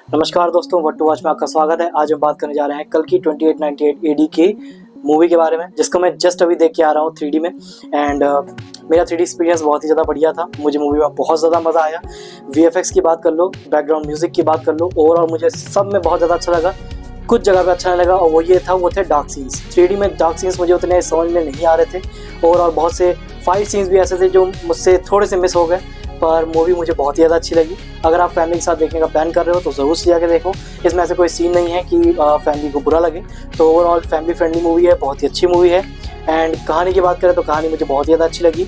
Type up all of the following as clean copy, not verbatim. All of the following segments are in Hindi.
नमस्कार दोस्तों, व्हाट टू वॉच में आपका स्वागत है। आज हम बात करने जा रहे हैं कल की 2898 एडी की मूवी के बारे में, जिसको मैं जस्ट अभी देख के आ रहा हूँ 3D में। एंड मेरा 3D एक्सपीरियंस बहुत ही ज़्यादा बढ़िया था। मुझे मूवी में बहुत ज़्यादा मज़ा आया। VFX की बात कर लो, बैकग्राउंड म्यूजिक की बात कर लो, ओवरऑल मुझे सब में बहुत ज़्यादा अच्छा लगा। कुछ जगह पे अच्छा नहीं लगा और वो थे डार्क सीन्स। 3D में डार्क सीन्स मुझे उतने समझ में नहीं आ रहे थे। ओवरऑल बहुत से फाइट सीन्स भी ऐसे थे जो मुझसे थोड़े से मिस हो गए, पर मूवी मुझे बहुत ही ज़्यादा अच्छी लगी। अगर आप फैमिली के साथ देखने का प्लान कर रहे हो तो ज़रूर से जाके देखो। इसमें ऐसे कोई सीन नहीं है कि फैमिली को बुरा लगे। तो ओवरऑल फैमिली फ्रेंडली मूवी है, बहुत ही अच्छी मूवी है। एंड कहानी की बात करें तो कहानी मुझे बहुत ही ज़्यादा अच्छी लगी।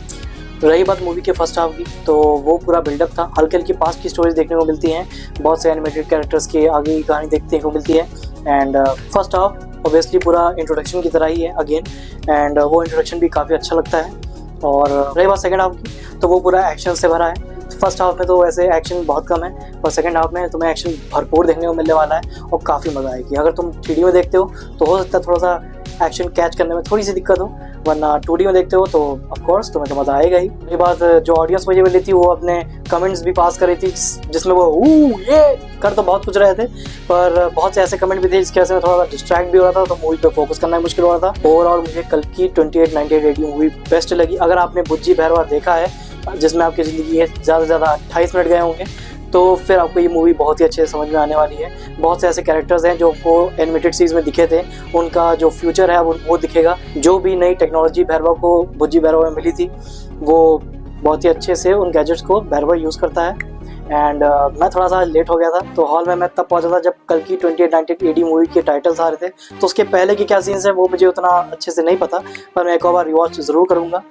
रही बात मूवी के फर्स्ट हाफ की, तो वो पूरा बिल्डअप था। हल्की हल्की पास्ट की स्टोरीज देखने को मिलती हैं, बहुत से एनिमेटेड कैरेक्टर्स की आगे की कहानी देखने को मिलती है। एंड फर्स्ट हाफ ऑब्वियसली पूरा इंट्रोडक्शन की तरह ही है अगेन, एंड वो इंट्रोडक्शन भी काफ़ी अच्छा लगता है। और रही बात सेकेंड हाफ की, तो वो पूरा एक्शन से भरा है। फर्स्ट हाफ में तो वैसे एक्शन बहुत कम है, और सेकंड हाफ में तुम्हें एक्शन भरपूर देखने को मिलने वाला है और काफ़ी मज़ा आएगी। अगर तुम 3D में देखते हो तो हो सकता है थोड़ा सा एक्शन कैच करने में थोड़ी सी दिक्कत हो, वरना 2D में देखते हो तो ऑफकोर्स तुम्हें तो मज़ा आएगा ही। ये बात जो ऑडियंस मुझे मिली थी, वो अपने कमेंट्स भी पास कर रही थी, जिसमें वो ये कर तो बहुत कुछ रहे थे, पर बहुत से ऐसे कमेंट भी थे जिसकी वजह से मैं थोड़ा सा डिस्ट्रैक्ट भी हो रहा था, तो मूवी पे फोकस करना मुश्किल हो रहा था। ओवरऑल मुझे कल की 2898 एडी मूवी बेस्ट लगी। अगर आपने बुज्जी भैरवा देखा है, जिसमें आपकी ज़िंदगी के ज़्यादा से ज़्यादा 28 मिनट गए होंगे, तो फिर आपको ये मूवी बहुत ही अच्छे से समझ में आने वाली है। बहुत से ऐसे कैरेक्टर्स हैं जो आपको एनिमेटेड सीरीज में दिखे थे, उनका जो फ्यूचर है वो दिखेगा। जो भी नई टेक्नोलॉजी भैरवा को बुज्जी भैरवा में मिली थी, वो बहुत ही अच्छे से उन गैजेट्स को भैरवा यूज़ करता है। एंड मैं थोड़ा सा लेट हो गया था, तो हॉल में मैं तब पहुंचा था जब कल की 2898 एडी मूवी के टाइटल्स आ रहे थे। तो उसके पहले के क्या सीन्स हैं वो मुझे उतना अच्छे से नहीं पता, पर मैं एक और बार रिवॉच ज़रूर करूँगा।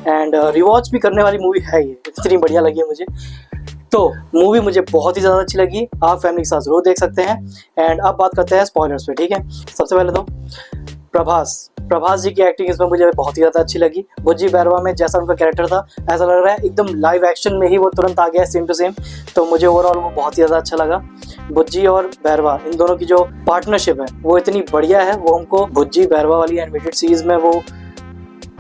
एंड रिवॉच भी करने वाली मूवी है ये, इतनी बढ़िया लगी है मुझे। तो मूवी मुझे बहुत ही ज़्यादा अच्छी लगी, आप फैमिली के साथ ज़रूर देख सकते हैं। एंड अब बात करते हैं स्पॉयलर्स पे, ठीक है। सबसे पहले तो प्रभास जी की एक्टिंग इसमें मुझे बहुत ही ज़्यादा अच्छी लगी। बुज्जी भैरवा में जैसा उनका कैरेक्टर था, ऐसा लग रहा है एकदम लाइव एक्शन में ही वो तुरंत आ गया है, सेम टू सेम। तो मुझे ओवरऑल वो बहुत ही ज़्यादा अच्छा लगा। बुज्जी और भैरवा, इन दोनों की जो पार्टनरशिप है वो इतनी बढ़िया है। वो हमको बुज्जी भैरवा वाली एनिमेटेड सीरीज में वो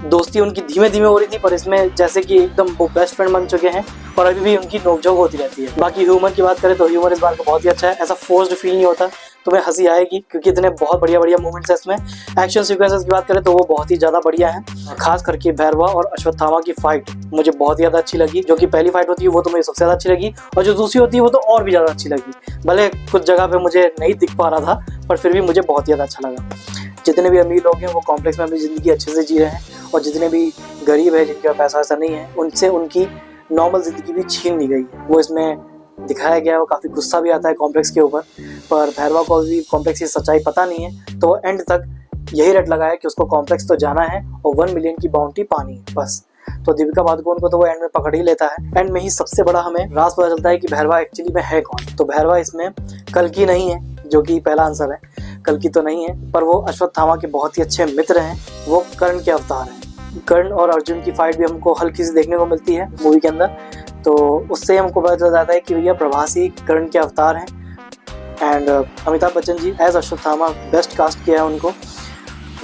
दोस्ती उनकी धीमे धीमे हो रही थी, पर इसमें जैसे कि एकदम वो बेस्ट फ्रेंड बन चुके हैं, और अभी भी उनकी नोकझोंक होती रहती है। बाकी ह्यूमर की बात करें तो ह्यूमर इस बार का बहुत ही अच्छा है। ऐसा फोर्स्ड फील नहीं होता, तुम्हें हंसी आएगी, क्योंकि इतने बहुत बढ़िया बढ़िया मूवमेंट्स है इसमें। एक्शन सीक्वेंसेस की बात करें तो वो बहुत ही ज़्यादा बढ़िया है। खास करके भैरवा और अश्वत्थामा की फाइट मुझे बहुत ही ज़्यादा अच्छी लगी। जो कि पहली फाइट होती है वो तो मुझे सबसे ज़्यादा अच्छी लगी, और जो दूसरी होती है वो तो और भी ज़्यादा अच्छी लगी। भले कुछ जगह पे मुझे नहीं दिख पा रहा था, पर फिर भी मुझे बहुत ही ज़्यादा अच्छा लगा। जितने भी अमीर लोग हैं वो कॉम्प्लेक्स में अपनी ज़िंदगी अच्छे से जी रहे हैं, और जितने भी गरीब है जिनके पास पैसा ऐसा नहीं है, उनसे उनकी नॉर्मल ज़िंदगी भी छीन ली गई है। वो इसमें दिखाया गया है। वो काफ़ी गुस्सा भी आता है कॉम्प्लेक्स के ऊपर, पर भैरवा को भी कॉम्प्लेक्स की सच्चाई पता नहीं है, तो एंड तक यही रट लगाया कि उसको कॉम्प्लेक्स तो जाना है और 1 मिलियन की बाउंटी पानी है बस। तो दीपिका पादुकोण को तो वो एंड में पकड़ ही लेता है। एंड में ही सबसे बड़ा हमें राज पता चलता है कि भैरवा एक्चुअली में है कौन। तो भैरवा इसमें कल्कि नहीं है, जो कि पहला आंसर है। कल्कि तो नहीं है, पर वो अश्वत्थामा के बहुत ही अच्छे मित्र हैं। वो कर्ण के अवतार हैं। कर्ण और अर्जुन की फाइट भी हमको हल्की सी देखने को मिलती है मूवी के अंदर, तो उससे हमको पता चल जाता है कि भैया प्रभास ही कर्ण के अवतार हैं। And Amitabh Bachchan ji as Ashwatthama best cast किया है उनको।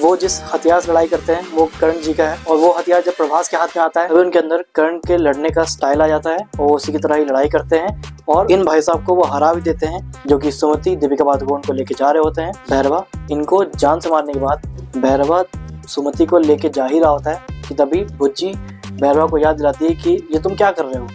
वो जिस हथियार से लड़ाई करते हैं वो कर्ण जी का है, और वो हथियार जब प्रभास के हाथ में आता है तो उनके अंदर कर्ण के लड़ने का स्टाइल आ जाता है, और उसी की तरह ही लड़ाई करते हैं, और इन भाई साहब को वो हरा भी देते हैं। जो कि सुमति दीपिका पादुकोण को लेके जा रहे होते हैं। भैरवा इनको जान से मारने के बाद भैरवा सुमति को लेके जा ही रहा होता है कि तभी बुज्जी भैरवा को याद दिलाती है कि ये तुम क्या कर रहे हो,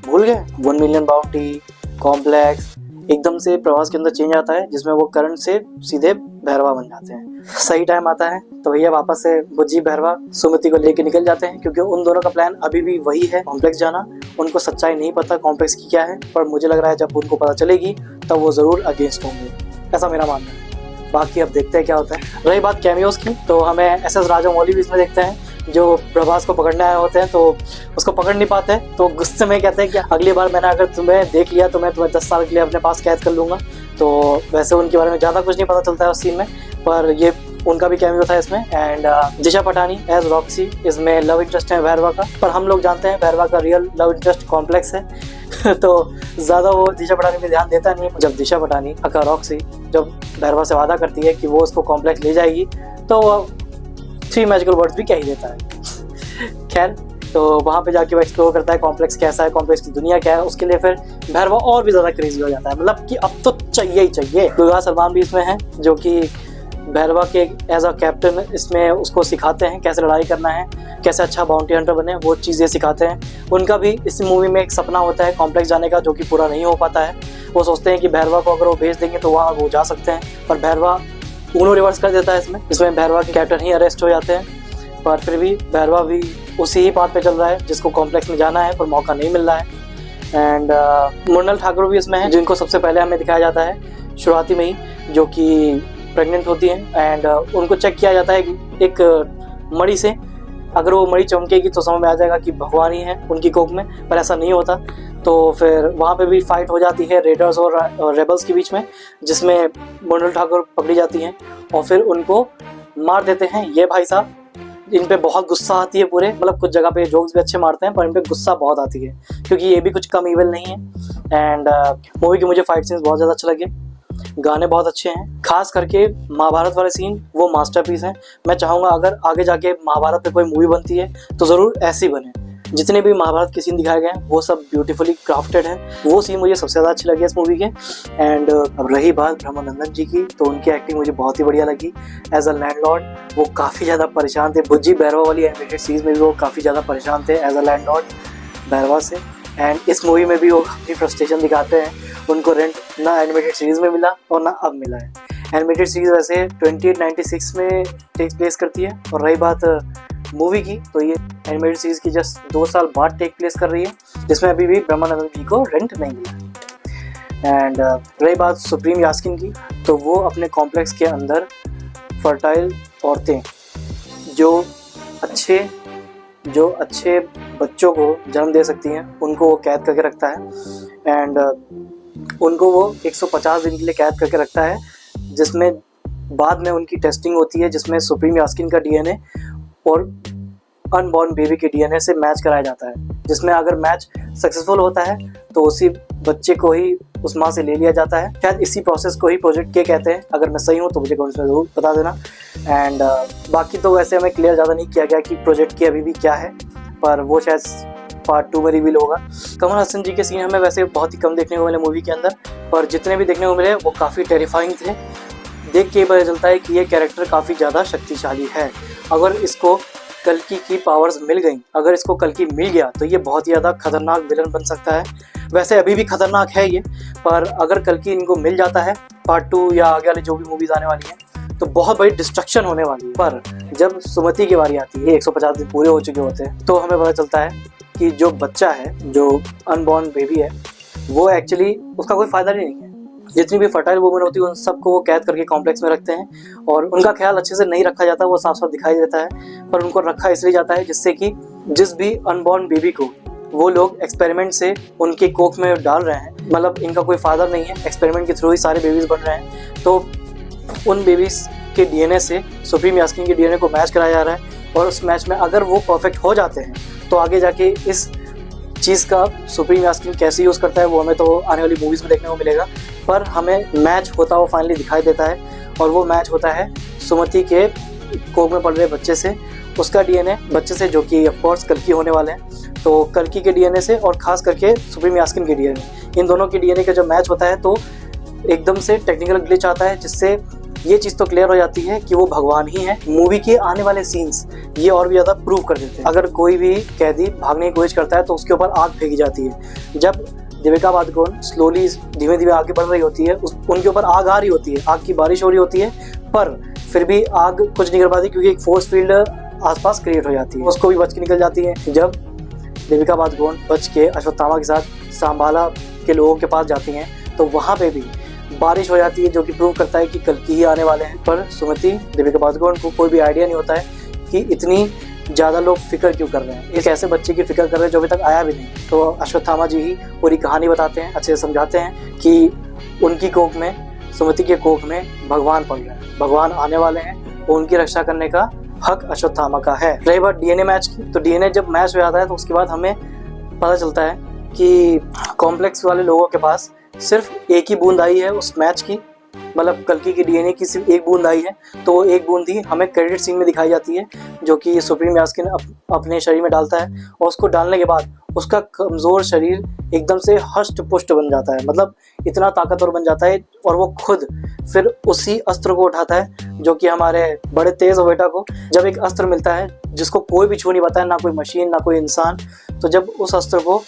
भूल गए 1 मिलियन बाउंटी, कॉम्प्लेक्स। एकदम से प्रभास के अंदर चेंज आता है, जिसमें वो कर्ण से सीधे भैरवा बन जाते हैं। सही टाइम आता है तो भैया वापस से बुज्जी भैरवा सुमति को लेके निकल जाते हैं, क्योंकि उन दोनों का प्लान अभी भी वही है, कॉम्प्लेक्स जाना। उनको सच्चाई नहीं पता कॉम्प्लेक्स की क्या है, पर मुझे लग रहा है जब उनको पता चलेगी तब वो ज़रूर अगेंस्ट होंगे, ऐसा मेरा मानना है। बाकी अब देखते हैं क्या होता है। रही बात कैमियोज की, तो हमें SS राजामौली भी इसमें देखते हैं, जो प्रभास को पकड़ने आए होते हैं, तो उसको पकड़ नहीं पाते, तो गुस्से में कहते हैं कि अगली बार मैंने अगर तुम्हें देख लिया तो मैं तुम्हें 10 साल के लिए अपने पास कैद कर लूँगा। तो वैसे उनके बारे में ज़्यादा कुछ नहीं पता चलता है उस सीन में, पर ये उनका भी कैमियो था इसमें। And Disha Patani as Roxy, इसमें लव इंटरेस्ट है भैरवा का, पर हम लोग जानते हैं भैरवा का रियल लव इंटरेस्ट कॉम्प्लेक्स है। तो ज़्यादा वो दिशा पटानी पे ध्यान देता नहीं है। जब दिशा पटानी अका रॉक्सी जब भैरवा से वादा करती है कि वो उसको कॉम्प्लेक्स ले जाएगी, तो वो 3 मैजिकल वर्ड्स भी कह ही देता है। खैर तो वहाँ पे जाके वो एक्सप्लोर करता है कॉम्प्लेक्स कैसा है, कॉम्प्लेक्स की दुनिया क्या है। उसके लिए फिर भैरवा और भी ज़्यादा क्रेजी हो जाता है, मतलब कि अब तो चाहिए ही चाहिए। दुर्गा सलमान भी इसमें है जो कि भैरवा के एज अ कैप्टन इसमें उसको सिखाते हैं कैसे लड़ाई करना है, कैसे अच्छा बाउंटी हंटर बने, वो चीज़ें सिखाते हैं। उनका भी इस मूवी में एक सपना होता है कॉम्प्लेक्स जाने का, जो कि पूरा नहीं हो पाता है। वो सोचते हैं कि भैरवा को अगर वो भेज देंगे तो वहाँ वो जा सकते हैं, पर भैरवा उन्होंने रिवर्स कर देता है इसमें भैरवा के कैप्टन ही अरेस्ट हो जाते हैं। पर फिर भी भैरवा भी उसी ही बात पे चल रहा है जिसको कॉम्प्लेक्स में जाना है, पर मौका नहीं मिल रहा है। एंड मृणाल ठाकुर भी इसमें है, जिनको सबसे पहले हमें दिखाया जाता है शुरुआती में ही, जो कि प्रेग्नेंट होती हैं। एंड उनको चेक किया जाता है एक मणि से, अगर वो मणि चमकेगी तो समझ में आ जाएगा कि भगवान ही है उनकी कोख में, पर ऐसा नहीं होता। तो फिर वहाँ पे भी फाइट हो जाती है रेडर्स और रेबल्स के बीच में, जिसमें मृणाल ठाकुर पकड़ी जाती हैं और फिर उनको मार देते हैं ये भाई साहब। इन पे बहुत गुस्सा आती है पूरे, मतलब कुछ जगह पे जोक्स भी अच्छे मारते हैं पर इन पे गुस्सा बहुत आती है, क्योंकि ये भी कुछ कम इविल नहीं है। एंड मूवी के मुझे फाइट सीन्स बहुत ज़्यादा अच्छे लगे, गाने बहुत अच्छे हैं, खास करके महाभारत वाले सीन वो मास्टरपीस हैं। मैं चाहूँगा अगर आगे जाके महाभारत पे कोई मूवी बनती है तो ज़रूर ऐसी बने। जितने भी महाभारत के सीन दिखाए गए हैं वो सब ब्यूटीफुली क्राफ्टेड हैं, वो सीन मुझे सबसे ज़्यादा अच्छे लगे इस मूवी के। एंड अब रही बात ब्रह्मानंदन जी की, तो उनकी एक्टिंग मुझे बहुत ही बढ़िया लगी एज अ लैंडलॉर्ड। वो काफ़ी ज़्यादा परेशान थे, बुज्जी भैरवा वाली एनिमेटेड सीरीज में भी वो काफ़ी ज़्यादा परेशान थे एज अ लैंडलॉर्ड भैरवा से। एंड इस मूवी में भी वो अपनी फ्रस्ट्रेशन दिखाते हैं, उनको रेंट ना एनिमेटेड सीरीज में मिला और ना अब मिला है। एनिमेटेड सीरीज वैसे 2896 में टेक प्लेस करती है, और रही बात मूवी की तो ये एनिमेटेड सीरीज की जस्ट 2 साल बाद टेक प्लेस कर रही है, जिसमें अभी भी ब्रह्मानंदन जी को रेंट नहीं मिला। एंड रही बात सुप्रीम यास्किन की, तो वो अपने कॉम्प्लेक्स के अंदर फर्टाइल औरतें जो अच्छे बच्चों को जन्म दे सकती हैं, उनको वो कैद करके रखता है। एंड उनको वो 150 दिन के लिए कैद करके रखता है, जिसमें बाद में उनकी टेस्टिंग होती है, जिसमें सुप्रीम यास्किन का डीएनए और अनबॉर्न बेबी के डीएनए से मैच कराया जाता है, जिसमें अगर मैच सक्सेसफुल होता है तो उसी बच्चे को ही उस माँ से ले लिया जाता है। शायद इसी प्रोसेस को ही प्रोजेक्ट के कहते हैं, अगर मैं सही हूँ तो मुझे कमेंट्स में ज़रूर बता देना। एंड बाकी तो वैसे हमें क्लियर ज़्यादा नहीं किया गया कि प्रोजेक्ट की अभी भी क्या है, पर वो शायद पार्ट 2 में रिवील होगा। कमल हसन जी के सीन हमें वैसे बहुत ही कम देखने को मिले मूवी के अंदर, पर जितने भी देखने को मिले वो काफ़ी टेरिफाइंग थे। देख के पता चलता है कि ये कैरेक्टर काफ़ी ज़्यादा शक्तिशाली है। अगर इसको कल्कि की पावर्स मिल गई, अगर इसको कल्कि मिल गया तो ये बहुत ही ज़्यादा खतरनाक विलन बन सकता है। वैसे अभी भी खतरनाक है ये, पर अगर कल्कि इनको मिल जाता है पार्ट 2 या आगे वाली जो भी मूवीज़ आने वाली हैं, तो बहुत बड़ी डिस्ट्रक्शन होने वाली है। पर जब सुमति की बारी आती है, 150 दिन पूरे हो चुके होते हैं, तो हमें पता चलता है कि जो बच्चा है, जो अनबॉर्न बेबी है, वो एक्चुअली उसका कोई फ़ायदा नहीं है। जितनी भी फर्टाइल वुमेन होती है उन सबको वो कैद करके कॉम्प्लेक्स में रखते हैं, और उनका ख्याल अच्छे से नहीं रखा जाता, वो साफ साफ दिखाई देता है। पर उनको रखा इसलिए जाता है जिससे कि जिस भी अनबॉर्न बेबी को वो लोग एक्सपेरिमेंट से उनके कोख में डाल रहे हैं, मतलब इनका कोई फादर नहीं है, एक्सपेरिमेंट के थ्रू ही सारे बेबीज़ बन रहे हैं, तो उन बेबीज़ के डीएनए से सुप्रीम यास्किन के डीएनए को मैच कराया जा रहा है। और उस मैच में अगर वो परफेक्ट हो जाते हैं तो आगे जाके इस चीज़ का सुप्रीम यास्किन कैसे यूज़ करता है वो हमें तो आने वाली मूवीज़ में देखने को मिलेगा। पर हमें मैच होता हुआ फाइनली दिखाई देता है, और वो मैच होता है सुमति के कोख में पड़ रहे बच्चे से, उसका डीएनए बच्चे से, जो कि ऑफ कोर्स कल्कि होने वाले हैं, तो कल्कि के डीएनए से और ख़ास करके सुप्रीम यास्किन के डीएनए, इन दोनों के डीएनए का जब मैच होता है तो एकदम से टेक्निकल ग्लिच आता है, जिससे ये चीज़ तो क्लियर हो जाती है कि वो भगवान ही है। मूवी के आने वाले सीन्स ये और भी ज़्यादा प्रूव कर देते हैं। अगर कोई भी कैदी भागने की कोशिश करता है तो उसके ऊपर आग फेंकी जाती है। जब दीपिका पादुकोण स्लोली धीमे धीमे आगे बढ़ रही होती है, उनके ऊपर आग आ रही होती है, आग की बारिश हो रही होती है, पर फिर भी आग कुछ नहीं कर पाती क्योंकि एक फोर्स फील्ड आसपास क्रिएट हो जाती है, उसको भी बच के निकल जाती है। जब दीपिका पादुकोण बच के अश्वत्थामा के साथ सांबाला के लोगों के पास जाती हैं तो वहाँ पे भी बारिश हो जाती है, जो कि प्रूव करता है कि कल्कि ही आने वाले हैं। पर सुमति दीपिका पादुकोण को कोई भी आइडिया नहीं होता है कि इतनी ज़्यादा लोग फिक्र क्यों कर रहे हैं, एक ऐसे बच्चे की फिक्र कर रहे हैं जो अभी तक आया भी नहीं। तो अश्वत्थामा जी ही पूरी कहानी बताते हैं, अच्छे से समझाते हैं कि उनकी कोख में, सुमति के कोख में भगवान पड़ रहे हैं, भगवान आने वाले हैं, और उनकी रक्षा करने का हक अश्वत्थामा का है। रही बात डीएनए मैच की, तो डीएनए जब मैच हो जाता है तो उसके बाद हमें पता चलता है कि कॉम्प्लेक्स वाले लोगों के पास सिर्फ एक ही बूंद आई है उस मैच की, मतलब कल्कि की डीएनए की सिर्फ एक बूंद आई है, तो वो एक बूंद ही हमें क्रेडिट सीन में दिखाई जाती है, जो कि सुप्रीम यास्किन अपने शरीर में डालता है, और उसको डालने के बाद उसका कमज़ोर शरीर एकदम से हष्ट पुष्ट बन जाता है, मतलब इतना ताकतवर बन जाता है, और वो खुद फिर उसी अस्त्र को उठाता है, जो कि हमारे बड़े तेज बेटा को जब एक अस्त्र मिलता है जिसको कोई भी छू नहीं पाता है, ना कोई मशीन ना कोई इंसान, तो जब उस अस्त्र को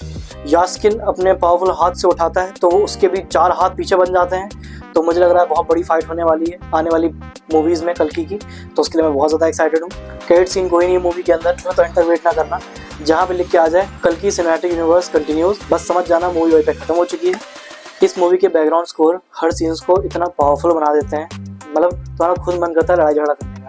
यास्किन अपने पावरफुल हाथ से उठाता है तो उसके भी 4 हाथ पीछे बन जाते हैं। तो मुझे लग रहा है बहुत बड़ी फाइट होने वाली है आने वाली मूवीज़ में कल्कि की, तो उसके लिए मैं बहुत ज़्यादा एक्साइटेड हूँ। क्रेडिट सीन कोई नहीं मूवी के अंदर, तो एंड तक वेट ना करना, जहाँ पे लिख के आ जाए कल्कि सिनेमैटिक यूनिवर्स कंटिन्यूज, बस समझ जाना मूवी वहीं पे खत्म हो चुकी है। इस मूवी के बैकग्राउंड स्कोर हर सीन्स को इतना पावरफुल बना देते हैं, मतलब तुम्हारा खुद मन करता है लड़ाई झगड़ा करने का।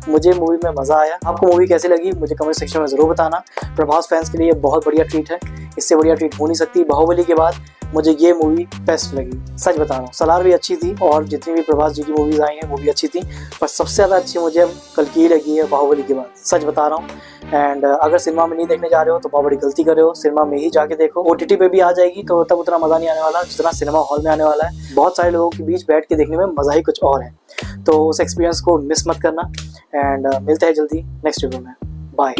मुझे मूवी में मज़ा आया। आपको मूवी कैसी लगी मुझे कमेंट सेक्शन में ज़रूर बताना। प्रभास फैंस के लिए बहुत बढ़िया ट्रीट है, इससे बढ़िया ट्रीट हो नहीं सकती। बाहुबली के बाद मुझे ये मूवी बेस्ट लगी, सच बता रहा हूँ। सलार भी अच्छी थी और जितनी भी प्रभास जी की मूवीज़ आई हैं वो भी अच्छी थी, पर सबसे ज़्यादा अच्छी मुझे कल्कि लगी है बाहुबली के बाद, सच बता रहा हूँ। एंड अगर सिनेमा में नहीं देखने जा रहे हो तो बहुत बड़ी गलती कर रहे हो, सिनेमा में ही जाके देखो। OTT पे भी आ जाएगी तो तब उतना मज़ा नहीं आने वाला जितना सिनेमा हॉल में आने वाला है। बहुत सारे लोगों के बीच बैठ के देखने में मज़ा ही कुछ और है, तो उस एक्सपीरियंस को मिस मत करना। एंड मिलते हैं जल्दी नेक्स्ट वीडियो में, बाय।